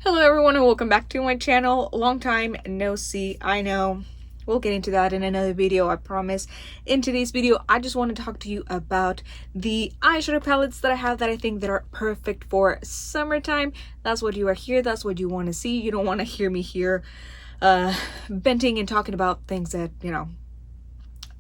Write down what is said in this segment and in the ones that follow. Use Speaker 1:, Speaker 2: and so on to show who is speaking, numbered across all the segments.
Speaker 1: Hello everyone and welcome back to my channel. Long time no see, I know. We'll get into that in another video, I promise. In today's video, I just want to talk to you about the eyeshadow palettes that I have that I think that are perfect for summertime. That's what you are here, that's what you want to see. You don't want to hear me here venting and talking about things that, you know,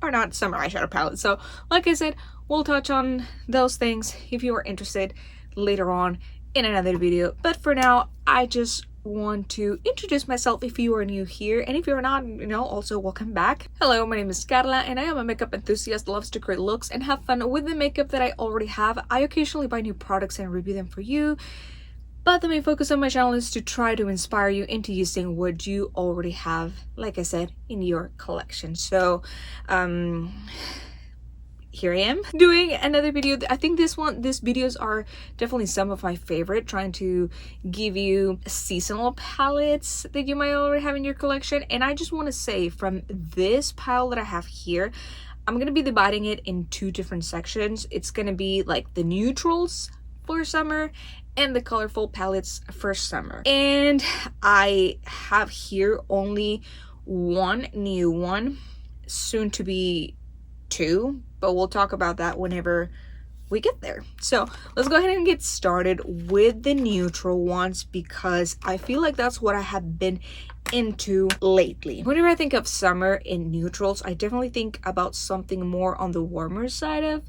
Speaker 1: are not summer eyeshadow palettes. So like I said, we'll touch on those things if you are interested later on in another video. But for now, I just want to introduce myself if you are new here, and if you're not, you know, also welcome back. Hello, my name is Carla and I am a makeup enthusiast that loves to create looks and have fun with the makeup that I already have. I occasionally buy new products and review them for you, but the main focus of my channel is to try to inspire you into using what you already have, like I said, in your collection. So here I am doing another video. I think these videos are definitely some of my favorite, trying to give you seasonal palettes that you might already have in your collection. And I just want to say, from this pile that I have here, I'm going to be dividing it in two different sections. It's going to be like the neutrals for summer and the colorful palettes for summer. And I have here only one new one, soon to be two, but we'll talk about that whenever we get there. So let's go ahead and get started with the neutral ones, because I feel like that's what I have been into lately. Whenever I think of summer in neutrals, I definitely think about something more on the warmer side of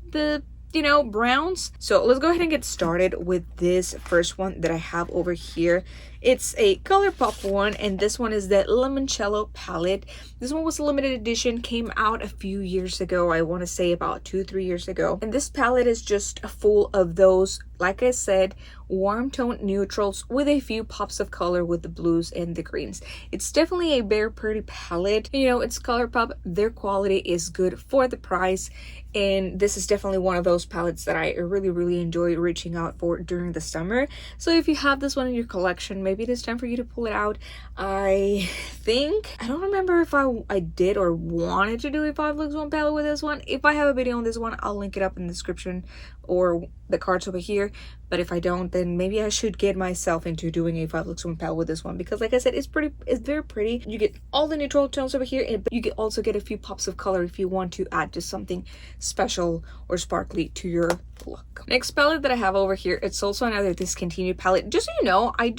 Speaker 1: the, you know, browns. So let's go ahead and get started with this first one that I have over here. It's a ColourPop one, and this one is the Limoncello palette. This one was a limited edition, came out a few years ago. I want to say about 2-3 years ago. And this palette is just full of those, like I said, warm tone neutrals with a few pops of color with the blues and the greens. It's definitely a very pretty palette. You know, it's ColourPop. Their quality is good for the price. And this is definitely one of those palettes that I really enjoy reaching out for during the summer. So if you have this one in your collection, maybe it is time for you to pull it out. I don't remember if I did or wanted to do a 5 looks 1 palette with this one. If I have a video on this one, I'll link it up in the description or the cards over here. But if I don't, then maybe I should get myself into doing a 5 looks 1 palette with this one, because like I said, it's very pretty. You get all the neutral tones over here, but you also get a few pops of color if you want to add just something special or sparkly to your look. Next palette that I have over here, it's also another Discontinued palette. Just so you know, I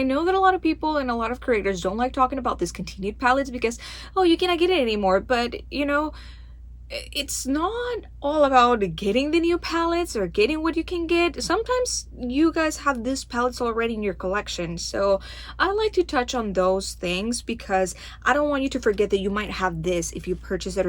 Speaker 1: know that a lot of people and a lot of creators don't like talking about Discontinued palettes because, oh, you cannot get it anymore. But you know, it's not all about getting the new palettes or getting what you can get. Sometimes you guys have these palettes already in your collection, so I like to touch on those things because I don't want you to forget that you might have this if you purchase it,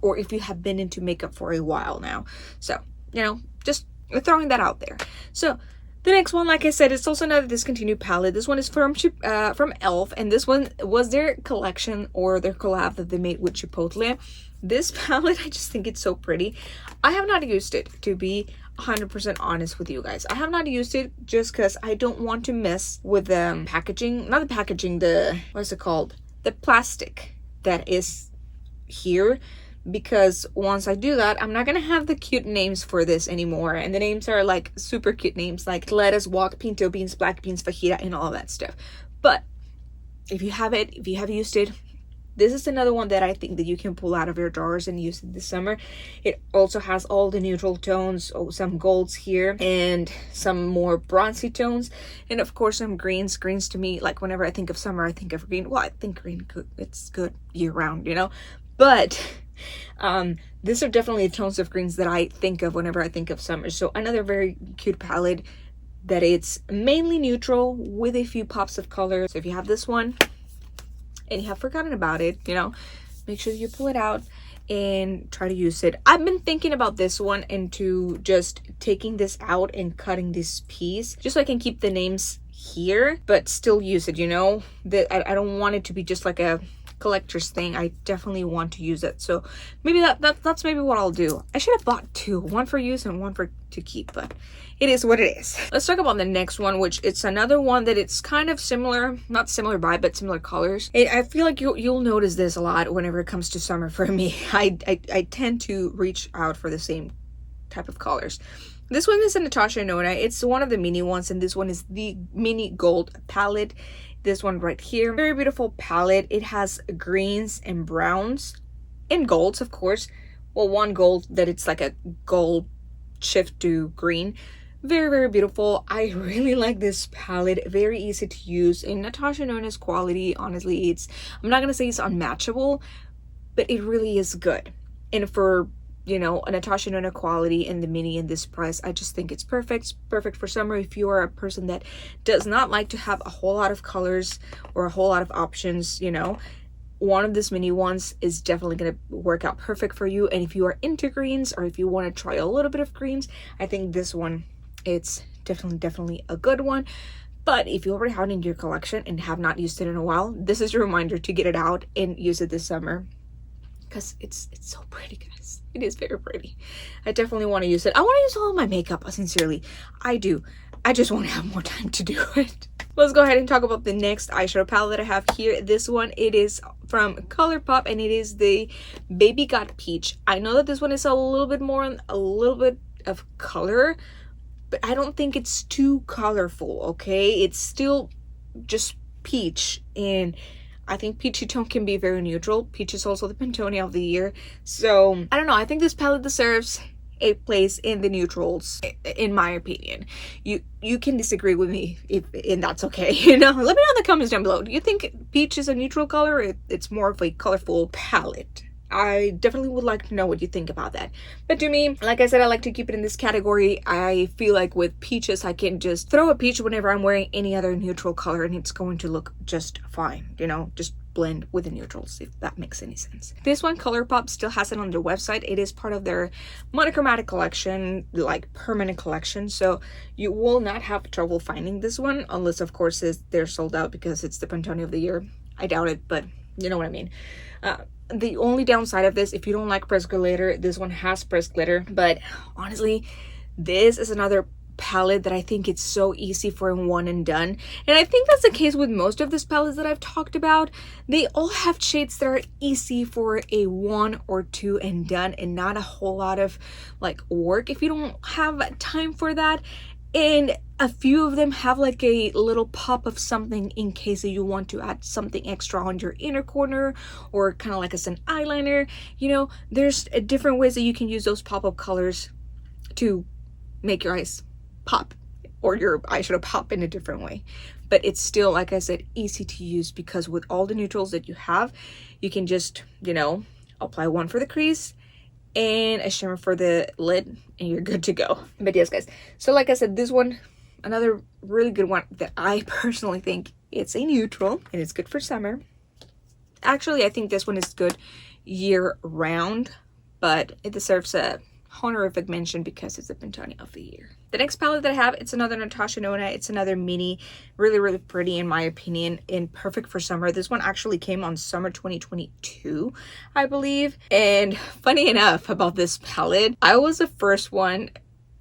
Speaker 1: or if you have been into makeup for a while now. So, you know, just throwing that out there. So the next one, like I said, it's also another Discontinued palette. This one is from e.l.f. and this one was their collection or their collab that they made with Chipotle. This palette, I just think it's so pretty. I have not used it, to be 100% honest with you guys. I have not used it just because I don't want to mess with the packaging. Not the packaging, what's it called? The plastic that is here. Because once I do that, I'm not gonna have the cute names for this anymore. And the names are like super cute names like lettuce, guac, pinto beans, black beans, fajita, and all that stuff. But if you have it, if you have used it, this is another one that I think that you can pull out of your drawers and use it this summer. It also has all the neutral tones, some golds here, and some more bronzy tones, and of course some greens. Greens to me, like whenever I think of summer, I think of green. Well, I think green, it's good year round, you know. But these are definitely the tones of greens that I think of whenever I think of summer. So another very cute palette that it's mainly neutral with a few pops of color. So if you have this one and you have forgotten about it, you know, make sure you pull it out and try to use it. I've been thinking about this one into just taking this out and cutting this piece just so I can keep the names here but still use it, you know. That I don't want it to be just like a collector's thing. I definitely want to use it. So maybe that's maybe what I'll do. I should have bought two, one for use and one to keep, but it is what it is. Let's talk about the next one, which it's another one that it's kind of similar, not similar vibe, but similar colors. I feel like you'll notice this a lot whenever it comes to summer for me. I tend to reach out for the same type of colors. This one is a Natasha Nona. It's one of the mini ones, and this one is the mini gold palette. This one right here, very beautiful palette. It has greens and browns and golds, of course. Well, one gold that it's like a gold shift to green. Very, very beautiful. I really like this palette. Very easy to use. And Natasha Nona's quality, honestly, I'm not gonna say it's unmatchable, but it really is good. And for, you know, a Natasha Nona quality in the mini in this price, I just think it's perfect. It's perfect for summer if you are a person that does not like to have a whole lot of colors or a whole lot of options, you know. One of these mini ones is definitely going to work out perfect for you. And if you are into greens, or if you want to try a little bit of greens, I think this one, it's definitely a good one. But if you already have it in your collection and have not used it in a while, this is your reminder to get it out and use it this summer, because it's so pretty, guys. It is very pretty. I definitely want to use it. I want to use all of my makeup, sincerely. I do. I just want to have more time to do it. Let's go ahead and talk about the next eyeshadow palette that I have here. This one, it is from ColourPop, and it is the Baby Got Peach. I know that this one is a little bit of color, but I don't think it's too colorful, okay? It's still just peach, and I think peachy tone can be very neutral. Peach is also the Pantone of the year. So, I don't know. I think this palette deserves a place in the neutrals, in my opinion. You can disagree with me, and that's okay. You know, let me know in the comments down below. Do you think peach is a neutral color, or it's more of a colorful palette? I definitely would like to know what you think about that. But to me, like I said, I like to keep it in this category. I feel like with peaches, I can just throw a peach whenever I'm wearing any other neutral color, and it's going to look just fine, you know, just blend with the neutrals, if that makes any sense. This one, ColourPop still has it on their website. It is part of their monochromatic collection, like permanent collection, so you will not have trouble finding this one, unless of course they're sold out because it's the Pantone of the year. I doubt it, but you know what I mean. The only downside of this, if you don't like pressed glitter, this one has pressed glitter, but honestly, this is another palette that I think it's so easy for a one and done. And I think that's the case with most of these palettes that I've talked about. They all have shades that are easy for a one or two and done, and not a whole lot of like work if you don't have time for that. And a few of them have like a little pop of something in case you want to add something extra on your inner corner, or kind of like as an eyeliner. You know, there's different ways that you can use those pop-up colors to make your eyes pop, or your eyeshadow pop in a different way. But it's still, like I said, easy to use, because with all the neutrals that you have, you can just, you know, apply one for the crease and a shimmer for the lid, and you're good to go. But yes, guys, so like I said, this one, another really good one that I personally think it's a neutral, and it's good for summer. Actually, I think this one is good year round, but it deserves a honorific mention because it's the Pantone of the year. The next palette that I have, it's another Natasha Nona. It's another mini, really pretty in my opinion, and perfect for summer. This one actually came on summer 2022, I believe. And funny enough about this palette, I was the first one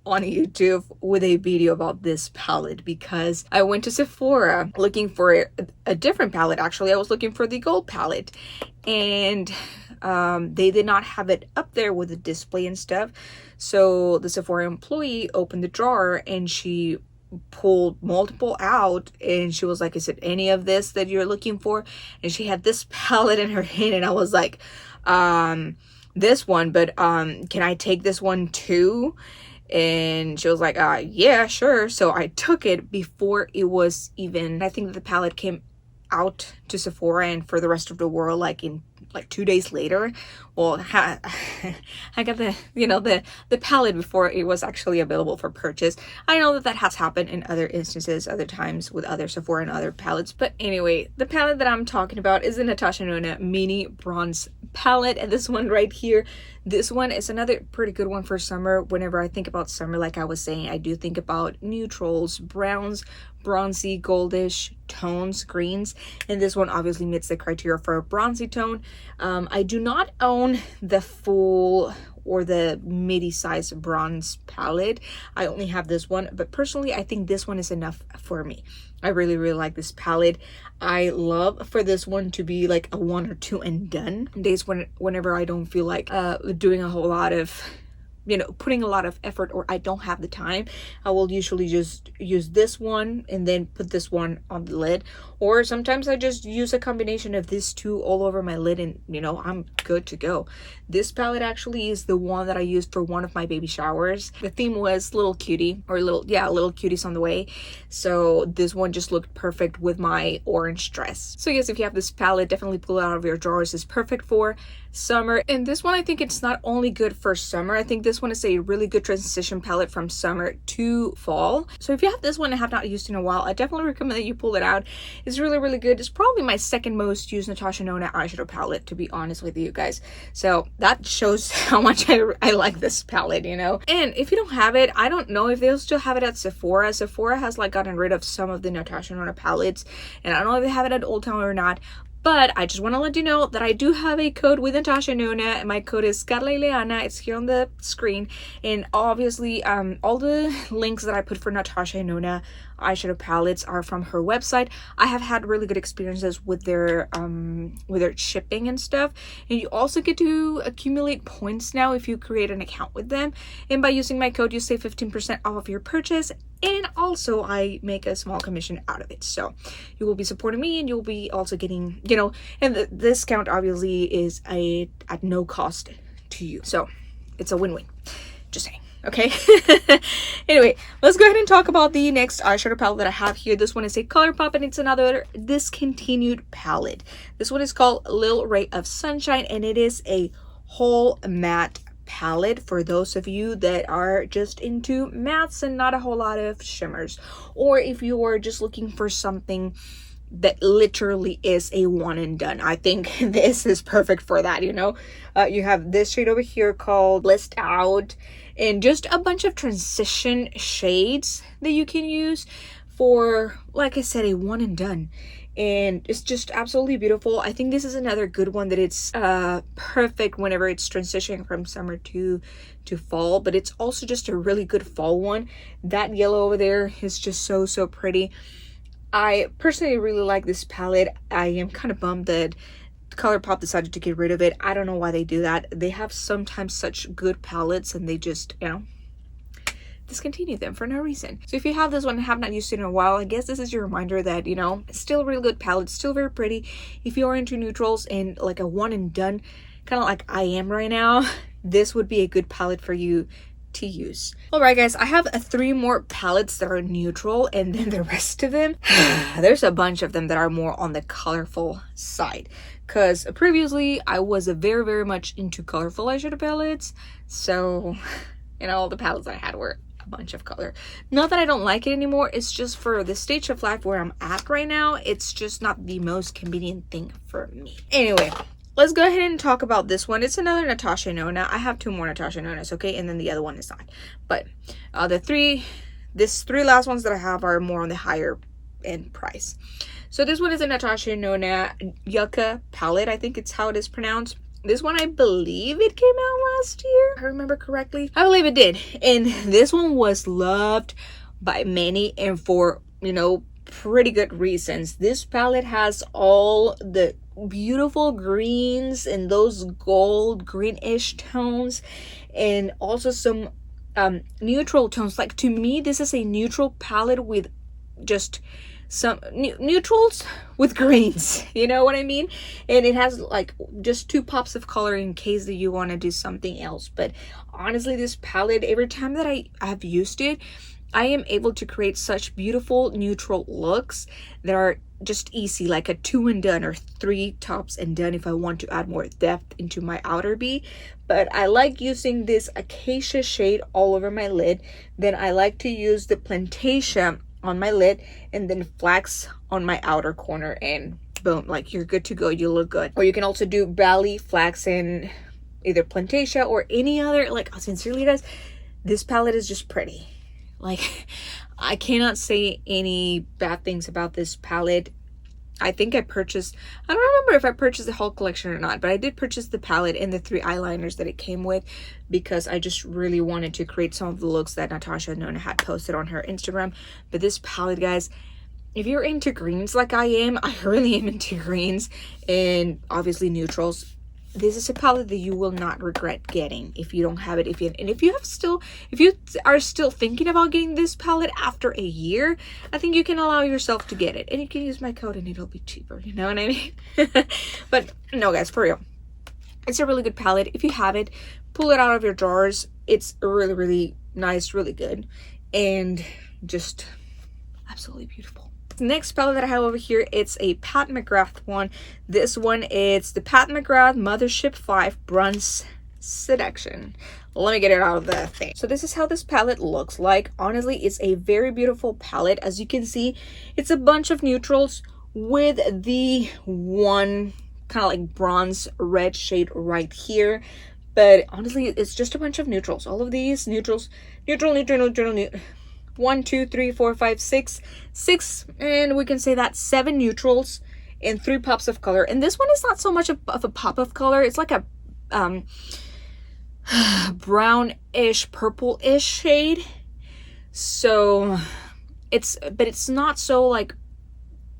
Speaker 1: on YouTube with a video about this palette, because I went to Sephora looking for a different palette. Actually, I was looking for the gold palette, and they did not have it up there with the display and stuff. So the Sephora employee opened the drawer, and she pulled multiple out, and she was like, is it any of this that you're looking for? And she had this palette in her hand, and I was like, this one, but can I take this one too? And she was like, yeah, sure. So I took it before it was even, I think the palette came out to Sephora and for the rest of the world like in 2 days later. Well, I got the, you know, the palette before it was actually available for purchase. I know that has happened in other instances, other times with other Sephora and other palettes. But anyway, the palette that I'm talking about is the Natasha Nona Mini Bronze Palette. And this one right here, this one is another pretty good one for summer. Whenever I think about summer, like I was saying, I do think about neutrals, browns, bronzy, goldish tones, greens, and this one obviously meets the criteria for a bronzy tone. I do not own the full or the midi size bronze palette. I only have this one, but personally I think this one is enough for me. I really like this palette. I love for this one to be like a 1 or 2 and done. Days whenever I don't feel like doing a whole lot of, you know, putting a lot of effort or I don't have the time, I will usually just use this one and then put this one on the lid. Or sometimes I just use a combination of these two all over my lid and, you know, I'm good to go. This palette actually is the one that I used for one of my baby showers. The theme was little cutie, or little cuties on the way. So this one just looked perfect with my orange dress. So yes, if you have this palette, definitely pull it out of your drawers. It's perfect for summer. And this one, I think it's not only good for summer, I think this one is a really good transition palette from summer to fall. So if you have this one and have not used in a while, I definitely recommend that you pull it out. It's really, really good. It's probably my second most used Natasha Denona eyeshadow palette, to be honest with you guys. So that shows how much I like this palette, you know. And if you don't have it, I don't know if they'll still have it at Sephora. Sephora has like gotten rid of some of the Natasha Denona palettes, and I don't know if they have it at Old Town or not. But I just want to let you know that I do have a code with Natasha Denona, and my code is Scarlaileana. It's here on the screen. And obviously, all the links that I put for Natasha Denona eyeshadow palettes are from her website. I have had really good experiences with their shipping and stuff. And you also get to accumulate points now if you create an account with them. And by using my code, you save 15% off of your purchase. And also I make a small commission out of it. So you will be supporting me and you'll be also getting, you know, and the discount obviously is at no cost to you. So it's a win-win. Just saying. Okay. Anyway, let's go ahead and talk about the next eyeshadow palette that I have here. This one is a ColourPop and it's another discontinued palette. This one is called Little Ray of Sunshine and it is a whole matte palette for those of you that are just into mattes and not a whole lot of shimmers, or if you are just looking for something that literally is a one and done. I think this is perfect for that, you know. You have this shade over here called List Out, and just a bunch of transition shades that you can use for, like I said, a one and done. And it's just absolutely beautiful. I think this is another good one that it's perfect whenever it's transitioning from summer to fall, but it's also just a really good fall one. That yellow over there is just so pretty. I personally really like this palette. I am kind of bummed that ColourPop decided to get rid of it. I don't know why they do that. They have sometimes such good palettes and they just, you know, discontinue them for no reason. So if you have this one and have not used it in a while, I guess this is your reminder that, you know, it's still a really good palette, still very pretty. If you are into neutrals and like a one and done, kind of like I am right now, this would be a good palette for you to use. Alright guys, I have 3 more palettes that are neutral, and then the rest of them, there's a bunch of them that are more on the colorful side. Because previously I was very much into colorful eyeshadow palettes, so you know, all the palettes I had were a bunch of color. Not that I don't like it anymore, it's just for the stage of life where I'm at right now, it's just not the most convenient thing for me. Anyway, let's go ahead and talk about this one. It's another Natasha Denona. I have 2 more Natasha Denonas, okay? And then the other one is not. But these 3 last ones that I have are more on the higher end price. So this one is a Natasha Denona Yucca palette. I think it's how it is pronounced. This one, I believe it came out last year, if I remember correctly. I believe it did. And this one was loved by many and for, you know, pretty good reasons. This palette has all the beautiful greens and those gold greenish tones, and also some neutral tones. Like, to me, this is a neutral palette with just some neutrals with greens, you know what I mean? And it has like just 2 pops of color in case that you want to do something else. But honestly, this palette, every time that I have used it, I am able to create such beautiful neutral looks that are just easy, like a 2 and done or 3 tops and done if I want to add more depth into my outer B. But I like using this acacia shade all over my lid. Then I like to use the plantation on my lid and then flax on my outer corner, and boom, like you're good to go, you look good. Or you can also do Bali, flax, and either plantation or any other. Like, sincerely guys, this palette is just pretty. Like, I cannot say any bad things about this palette. I think I don't remember if I purchased the whole collection or not, but I did purchase the palette and the 3 eyeliners that it came with because I just really wanted to create some of the looks that Natasha Denona had posted on her Instagram. But this palette, guys, if you're into greens like I am, I really am into greens and obviously neutrals, this is a palette that you will not regret getting if you don't have it. If you are still thinking about getting this palette after a year, I think you can allow yourself to get it, and you can use my code and it'll be cheaper, you know what I mean? But no guys, for real, it's a really good palette. If you have it, pull it out of your drawers. It's really, really nice, really good, and just absolutely beautiful. Next palette that I have over here, it's a Pat McGrath one. This one is the Pat McGrath Mothership 5 Bronze Seduction. Let me get it out of the thing. So this is how this palette looks like. Honestly, it's a very beautiful palette. As you can see, it's a bunch of neutrals with the one kind of like bronze red shade right here. But honestly, it's just a bunch of neutrals. All of these neutrals, neutral, 1, 2, 3, 4, 5, 6, and we can say that 7 neutrals and 3 pops of color. And this one is not so much of a pop of color. It's like a brownish, purple-ish shade. So but it's not so like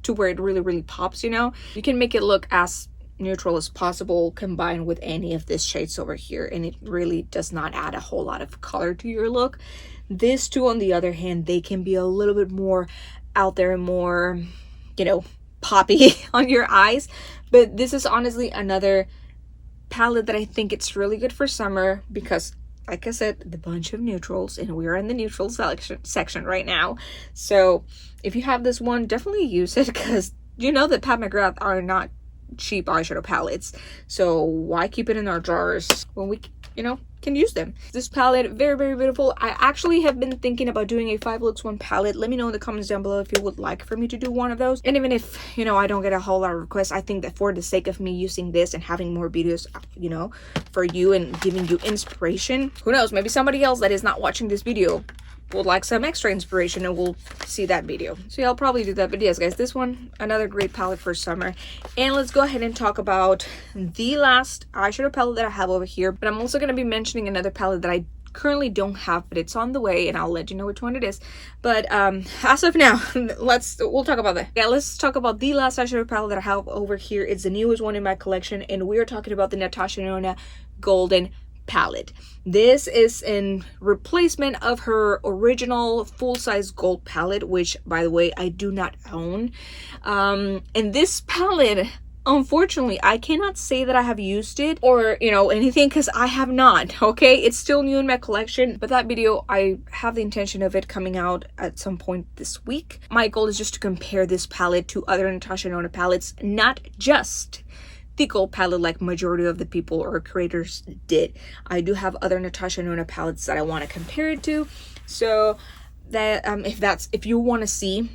Speaker 1: to where it really, really pops, you know. You can make it look as neutral as possible combined with any of these shades over here, and it really does not add a whole lot of color to your look. These two, on the other hand, they can be a little bit more out there, more, you know, poppy on your eyes. But this is honestly another palette that I think it's really good for summer because, like I said, the bunch of neutrals, and we're in the neutral section right now. So if you have this one, definitely use it, because you know that Pat McGrath are not cheap eyeshadow palettes, so why keep it in our drawers when we, you know, can use them. This palette, very, very beautiful. I actually have been thinking about doing a 5 looks 1 palette. Let me know in the comments down below if you would like for me to do one of those. And even if, you know, I don't get a whole lot of requests, I think that for the sake of me using this and having more videos, you know, for you and giving you inspiration, who knows, maybe somebody else that is not watching this video would like some extra inspiration and we'll see that video. So yeah, I'll probably do that. But yes guys, this one, another great palette for summer. And let's go ahead and talk about the last eyeshadow palette that I have over here. But I'm also going to be mentioning another palette that I currently don't have, but it's on the way, and I'll let you know which one it is. But as of now, we'll talk about that. Yeah, let's talk about the last eyeshadow palette that I have over here. It's the newest one in my collection, and we are talking about the Natasha Denona Golden palette. This is in replacement of her original full-size gold palette, which by the way I do not own. And this palette, unfortunately, I cannot say that I have used it or, you know, anything, because I have not. Okay, it's still new in my collection, but that video, I have the intention of it coming out at some point this week. My goal is just to compare this palette to other Natasha Denona palettes, not just the gold palette like majority of the people or creators did. I do have other Natasha Denona palettes that I want to compare it to. So that if you want to see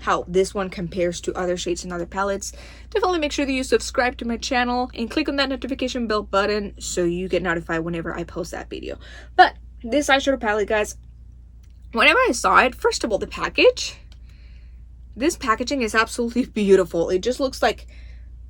Speaker 1: how this one compares to other shades and other palettes, definitely make sure that you subscribe to my channel and click on that notification bell button so you get notified whenever I post that video. But this eyeshadow palette, guys, whenever I saw it, first of all, the package, this packaging is absolutely beautiful. It just looks like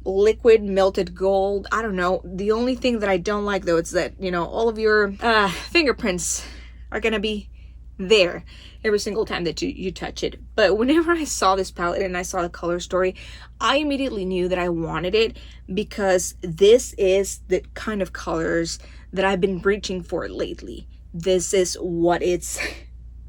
Speaker 1: liquid melted gold. I don't know. The only thing that I don't like though is that, you know, all of your fingerprints are gonna be there every single time that you touch it. But whenever I saw this palette and I saw the color story, I immediately knew that I wanted it, because this is the kind of colors that I've been reaching for lately. This is what it's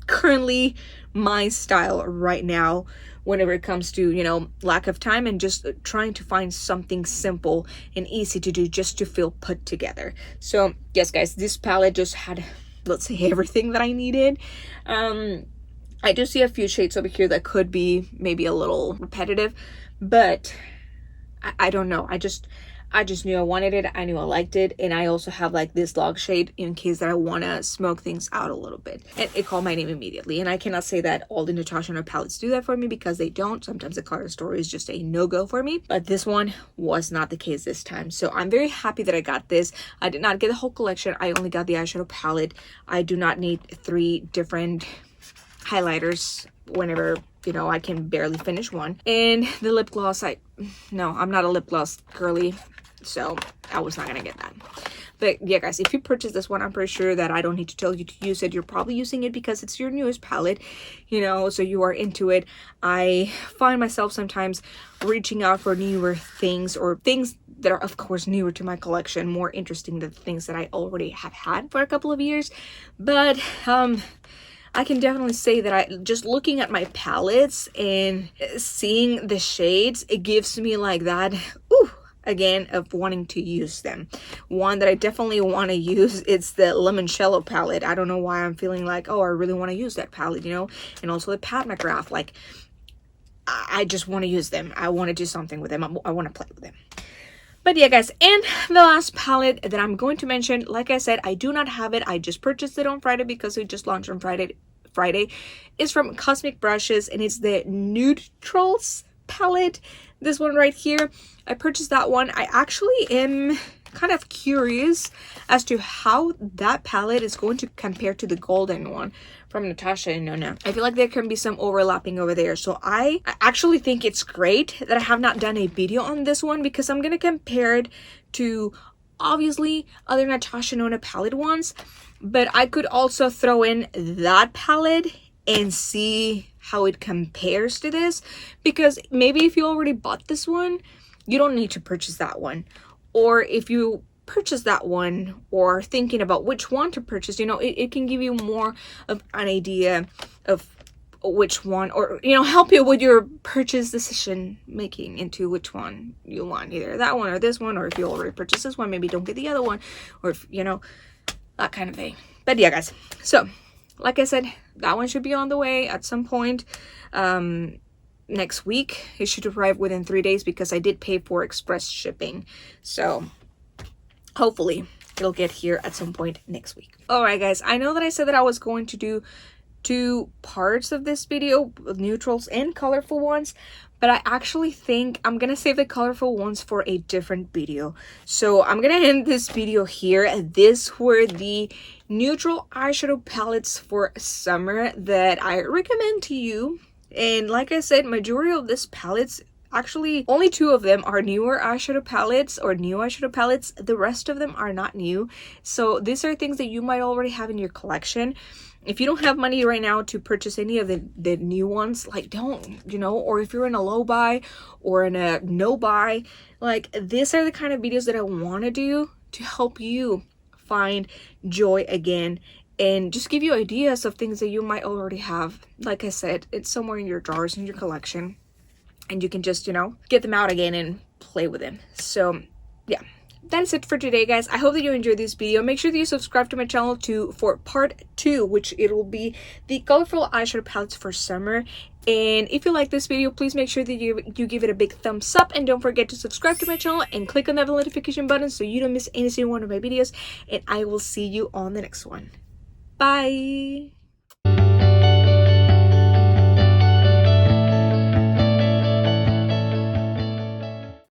Speaker 1: currently my style right now whenever it comes to, you know, lack of time and just trying to find something simple and easy to do just to feel put together. So yes guys, this palette just had, let's say, everything that I needed. I do see a few shades over here that could be maybe a little repetitive, but I don't know. I just knew I wanted it. I knew I liked it. And I also have like this log shade in case that I want to smoke things out a little bit. And it called my name immediately. And I cannot say that all the Natasha Denona palettes do that for me, because they don't. Sometimes the color story is just a no-go for me. But this one was not the case this time. So I'm very happy that I got this. I did not get the whole collection. I only got the eyeshadow palette. I do not need 3 different highlighters whenever, you know, I can barely finish one. And the lip gloss, no, I'm not a lip gloss girly, so I was not gonna get that. But yeah, guys, if you purchase this one, I'm pretty sure that I don't need to tell you to use it. You're probably using it because it's your newest palette, you know, so you are into it. I find myself sometimes reaching out for newer things, or things that are of course newer to my collection, more interesting than the things that I already have had for a couple of years. But I can definitely say that I just looking at my palettes and seeing the shades, it gives me like that again of wanting to use them. One that I definitely want to use, it's the Limoncello palette. I don't know why I'm feeling like, oh, I really want to use that palette, you know. And also the Pat McGrath, like I just want to use them. I want to do something with them. I want to play with them. But yeah, guys, and the last palette that I'm going to mention, like I said, I do not have it. I just purchased it on Friday because it just launched on Friday, is from Cosmic Brushes, and it's the Neutrals palette. This one right here. I purchased that one. I actually am kind of curious as to how that palette is going to compare to the golden one from Natasha and Nona. I feel like there can be some overlapping over there. So I actually think it's great that I have not done a video on this one, because I'm going to compare it to obviously other Natasha and Nona palette ones. But I could also throw in that palette and see how it compares to this. Because maybe if you already bought this one, you don't need to purchase that one. Or if you purchase that one or thinking about which one to purchase, you know, it can give you more of an idea of which one, or, you know, help you with your purchase decision making into which one you want, either that one or this one. Or if you already purchased this one, maybe don't get the other one, or if, you know, that kind of thing. But yeah, guys, so like I said, that one should be on the way at some point next week. It should arrive within 3 days because I did pay for express shipping. So hopefully it'll get here at some point next week. All right, guys, I know that I said that I was going to do 2 parts of this video, neutrals and colorful ones, but I actually think I'm gonna save the colorful ones for a different video. So I'm gonna end this video here. These were the neutral eyeshadow palettes for summer that I recommend to you. And like I said, majority of these palettes, actually only 2 of them are newer eyeshadow palettes or new eyeshadow palettes. The rest of them are not new. So these are things that you might already have in your collection. If you don't have money right now to purchase any of the new ones, like, don't, you know, or if you're in a low buy or in a no buy, like, these are the kind of videos that I want to do to help you find joy again and just give you ideas of things that you might already have. Like I said, it's somewhere in your drawers, in your collection, and you can just, you know, get them out again and play with them. So yeah, that's it for today, guys. I hope that you enjoyed this video. Make sure that you subscribe to my channel for part 2, which it will be the colorful eyeshadow palettes for summer. And if you like this video, please make sure that you give it a big thumbs up, and don't forget to subscribe to my channel and click on that notification button so you don't miss any single one of my videos. And I will see you on the next one. Bye.